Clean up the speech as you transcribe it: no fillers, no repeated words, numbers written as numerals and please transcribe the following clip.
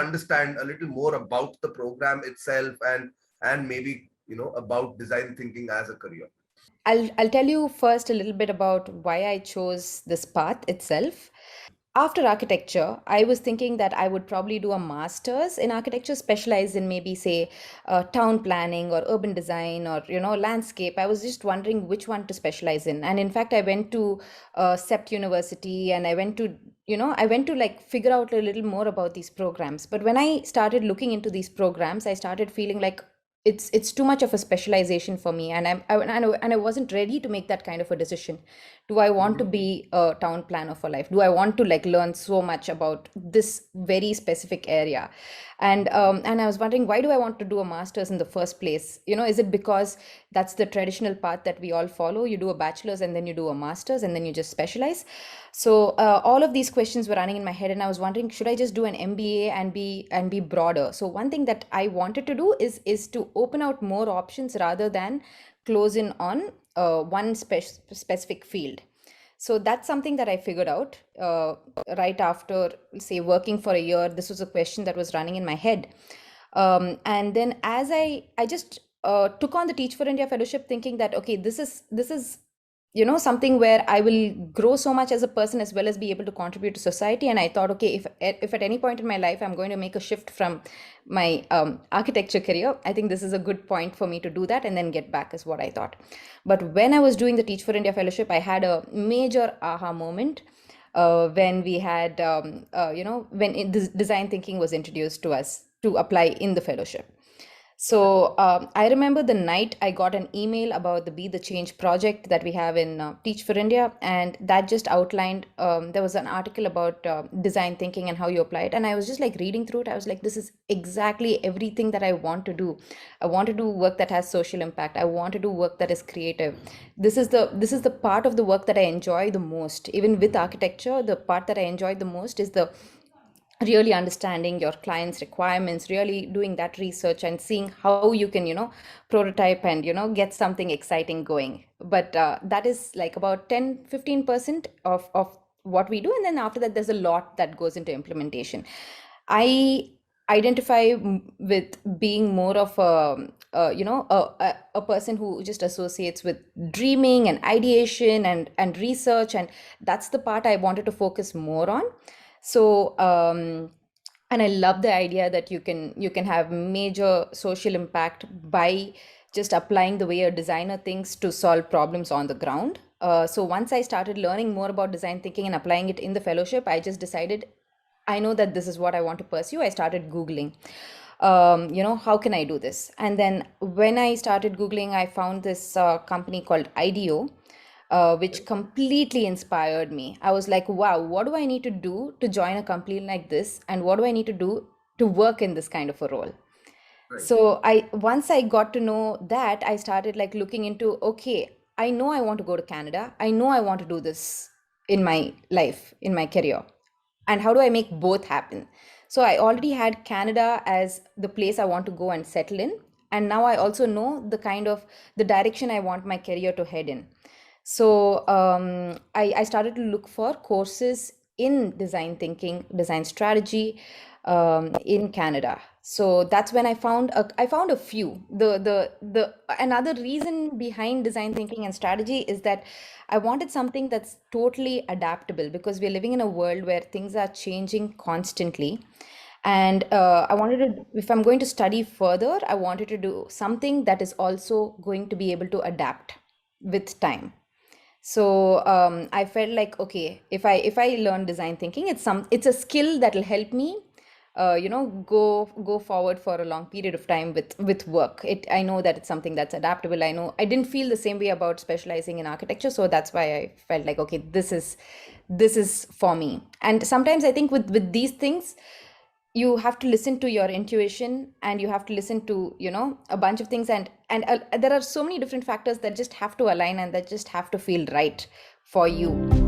understand a little more about the program itself and maybe, about design thinking as a career? I'll tell you first a little bit about why I chose this path itself. After architecture, I was thinking that I would probably do a master's in architecture, specialize in maybe say town planning or urban design or landscape. I was just wondering which one to specialize in, and in fact, I went to SEPT University, and I went to like figure out a little more about these programs. But when I started looking into these programs, I started feeling like it's too much of a specialization for me, and I wasn't ready to make that kind of a decision. Do I want to be a town planner for life? Do I want to like learn so much about this very specific area? And I was wondering, why do I want to do a master's in the first place? Is it because that's the traditional path that we all follow? You do a bachelor's and then you do a master's and then you just specialize. So all of these questions were running in my head, and I was wondering, should I just do an MBA and be broader? So one thing that I wanted to do is to open out more options rather than close in on one specific field. So that's something that I figured out right after, say, working for a year. This was a question that was running in my head. And then as I just took on the Teach for India fellowship, thinking that, okay, this is something where I will grow so much as a person as well as be able to contribute to society. And I thought, okay, if at any point in my life I'm going to make a shift from my architecture career, I think this is a good point for me to do that and then get back, is what I thought. But when I was doing the Teach for India fellowship, I had a major aha moment when we had when design thinking was introduced to us to apply in the fellowship. So I remember the night I got an email about the Be the Change project that we have in Teach for India, and that just outlined. There was an article about design thinking and how you apply it, and I was just like reading through it. I was like, this is exactly everything that I want to do. I want to do work that has social impact. I want to do work that is creative. This is the part of the work that I enjoy the most. Even with architecture, the part that I enjoy the most is the really understanding your clients' requirements, really doing that research and seeing how you can prototype and get something exciting going. But that is like about 10-15% of what we do, and then after that there's a lot that goes into implementation. I identify with being more of a person who just associates with dreaming and ideation and research, and that's the part I wanted to focus more on. So, and I love the idea that you can have major social impact by just applying the way a designer thinks to solve problems on the ground. So once I started learning more about design thinking and applying it in the fellowship, I just decided I know that this is what I want to pursue. I started Googling, how can I do this? And then when I started Googling, I found this company called IDEO, which completely inspired me. I was like, wow, what do I need to do to join a company like this? And what do I need to do to work in this kind of a role? Right. So once I got to know that, I started like looking into, okay, I know I want to go to Canada. I know I want to do this in my life, in my career. And how do I make both happen? So I already had Canada as the place I want to go and settle in. And now I also know the direction I want my career to head in. So I started to look for courses in design thinking, design strategy in Canada. So that's when I found a few. The another reason behind design thinking and strategy is that I wanted something that's totally adaptable, because we're living in a world where things are changing constantly. And I wanted to, if I'm going to study further, I wanted to do something that is also going to be able to adapt with time. So I felt like, okay, if I learn design thinking, it's a skill that will help me go forward for a long period of time with work. I know that it's something that's adaptable. I know I didn't feel the same way about specializing in architecture, so that's why I felt like, okay, this is for me. And sometimes I think with these things, you have to listen to your intuition, and you have to listen to a bunch of things, and there are so many different factors that just have to align and that just have to feel right for you.